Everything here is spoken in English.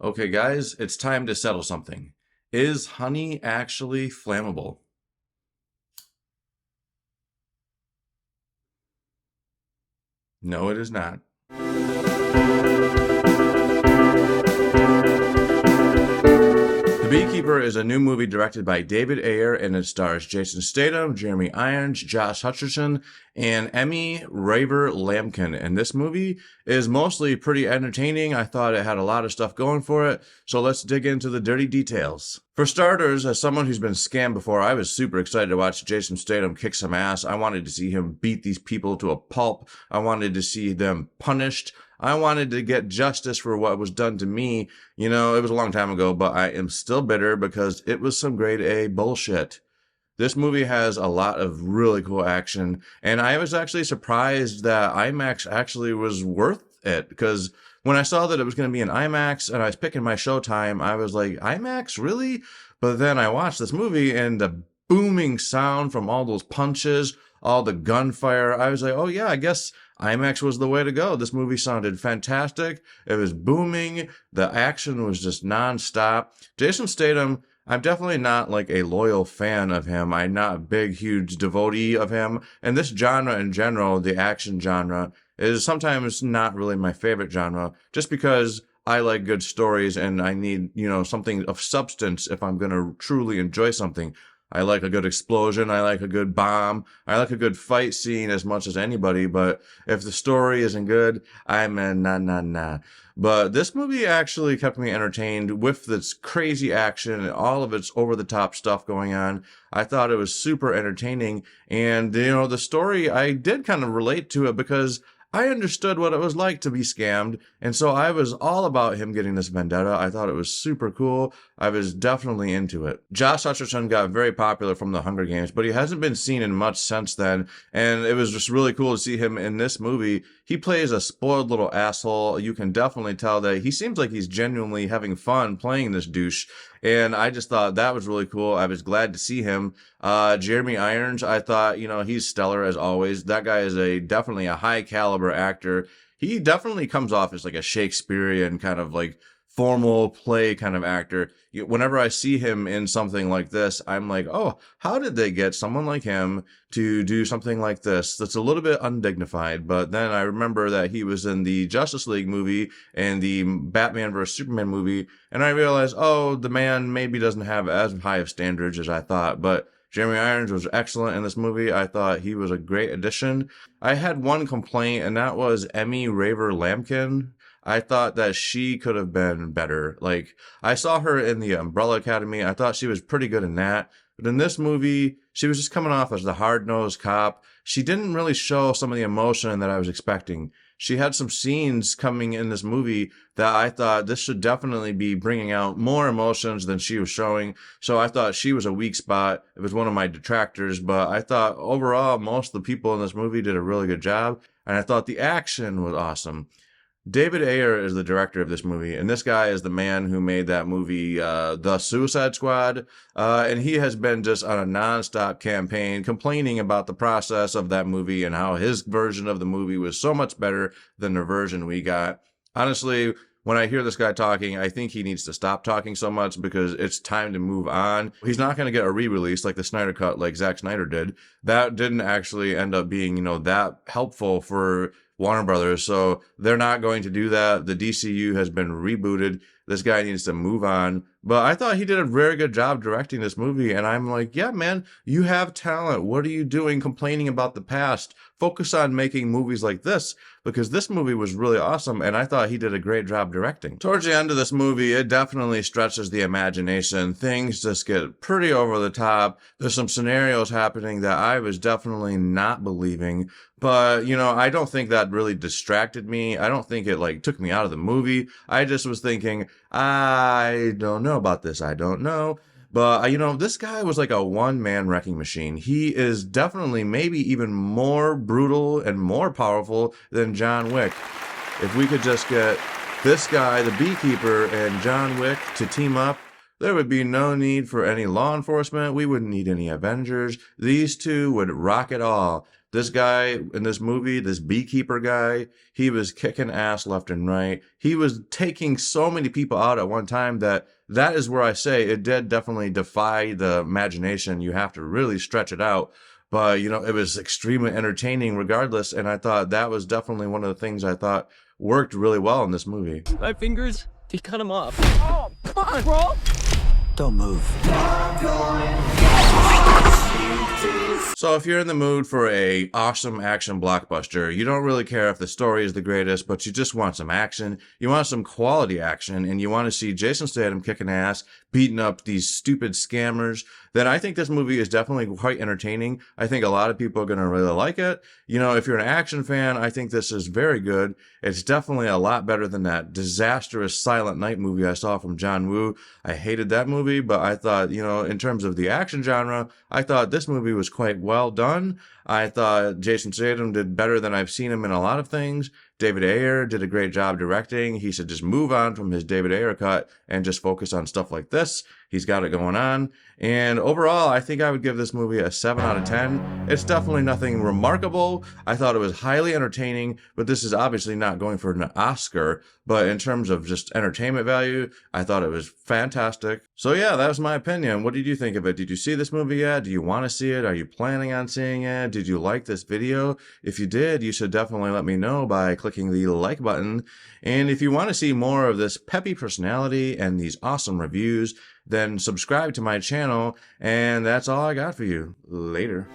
Okay, guys, it's time to settle something. Is honey actually flammable? No, it is not. The Beekeeper is a new movie directed by David Ayer, and it stars Jason Statham, Jeremy Irons, Josh Hutcherson, and Emmy Raver-Lampman. And this movie is mostly pretty entertaining. I thought it had a lot of stuff going for it, so let's dig into the dirty details. For starters, as someone who's been scammed before, I was super excited to watch Jason Statham kick some ass. I wanted to see him beat these people to a pulp. I wanted to see them punished. I wanted to get justice for what was done to me. You know, it was a long time ago, but I am still bitter because it was some grade A bullshit. This movie has a lot of really cool action, and I was actually surprised that IMAX actually was worth it, because when I saw that it was going to be in IMAX and I was picking my showtime, I was like, IMAX, really? But then I watched this movie, and the booming sound from all those punches, all the gunfire, I was like, oh yeah, I guess IMAX was the way to go. This movie sounded fantastic. It was booming. The action was just nonstop. Jason Statham, I'm definitely not like a loyal fan of him. I'm not a big, huge devotee of him. And this genre in general, the action genre, is sometimes not really my favorite genre, just because I like good stories and I need, something of substance if I'm going to truly enjoy something. I like a good explosion. I like a good bomb. I like a good fight scene as much as anybody. But if the story isn't good, I'm a nah. But this movie actually kept me entertained with this crazy action and all of its over-the-top stuff going on. I thought it was super entertaining. And, the story, I did kind of relate to it because I understood what it was like to be scammed, and so I was all about him getting this vendetta. I thought it was super cool. I was definitely into it. Josh Hutcherson got very popular from the Hunger Games, but he hasn't been seen in much since then, and it was just really cool to see him in this movie. He plays a spoiled little asshole. You can definitely tell that he seems like he's genuinely having fun playing this douche, and I just thought that was really cool. I was glad to see him. Jeremy Irons, I thought, he's stellar as always. That guy is definitely a high caliber actor. He definitely comes off as like a Shakespearean kind of like formal play kind of actor. Whenever I see him in something like this, I'm like, oh, how did they get someone like him to do something like this? That's a little bit undignified. But then I remember that he was in the Justice League movie and the Batman vs. Superman movie, and I realized, oh, the man maybe doesn't have as high of standards as I thought. But Jeremy Irons was excellent in this movie. I thought he was a great addition. I had one complaint, and that was Emmy Raver-Lampman. I thought that she could have been better. Like, I saw her in the Umbrella Academy. I thought she was pretty good in that. But in this movie, she was just coming off as the hard-nosed cop. She didn't really show some of the emotion that I was expecting. She had some scenes coming in this movie that I thought this should definitely be bringing out more emotions than she was showing. So I thought she was a weak spot. It was one of my detractors, but I thought overall most of the people in this movie did a really good job. And I thought the action was awesome. David Ayer is the director of this movie, and this guy is the man who made that movie, The Suicide Squad, and he has been just on a nonstop campaign complaining about the process of that movie and how his version of the movie was so much better than the version we got. Honestly, when I hear this guy talking, I think he needs to stop talking so much because it's time to move on. He's not going to get a re-release like the Snyder Cut like Zack Snyder did. That didn't actually end up being, that helpful for Warner Brothers, so they're not going to do that. The DCU has been rebooted. This guy needs to move on. But I thought he did a very good job directing this movie, and I'm like, yeah, man, you have talent. What are you doing complaining about the past? Focus on making movies like this, because this movie was really awesome, and I thought he did a great job directing. Towards the end of this movie, it definitely stretches the imagination. Things just get pretty over the top. There's some scenarios happening that I was definitely not believing, but, I don't think that really distracted me. I don't think it, took me out of the movie. I just was thinking, I don't know about this. I don't know. But, this guy was like a one-man wrecking machine. He is definitely maybe even more brutal and more powerful than John Wick. If we could just get this guy, the Beekeeper, and John Wick to team up, There would be no need for any law enforcement. We wouldn't need any Avengers. These two would rock it all. This guy in this movie, this beekeeper guy, he was kicking ass left and right. He was taking so many people out at one time that is where I say it did definitely defy the imagination. You have to really stretch it out. But, you know, it was extremely entertaining regardless. And I thought that was definitely one of the things I thought worked really well in this movie. My fingers, he cut them off. Oh, come on, bro. Don't move. So if you're in the mood for a awesome action blockbuster, you don't really care if the story is the greatest, but you just want some action, you want some quality action, and you want to see Jason Statham kicking ass, beating up these stupid scammers, then I think this movie is definitely quite entertaining. I think a lot of people are going to really like it. You know, if you're an action fan, I think this is very good. It's definitely a lot better than that disastrous Silent Night movie I saw from John Woo. I hated that movie, but I thought, you know, in terms of the action genre, I thought this movie was quite well done. I thought Jason Statham did better than I've seen him in a lot of things. David Ayer did a great job directing. He should just move on from his David Ayer cut and just focus on stuff like this. He's got it going on. And overall, I think I would give this movie a 7 out of 10. It's definitely nothing remarkable. I thought it was highly entertaining, but this is obviously not going for an Oscar. But in terms of just entertainment value, I thought it was fantastic. So yeah, that was my opinion. What did you think of it? Did you see this movie yet? Do you want to see it? Are you planning on seeing it? Did you like this video? If you did, you should definitely let me know by clicking the like button. And if you want to see more of this peppy personality and these awesome reviews, then subscribe to my channel. And that's all I got for you. Later.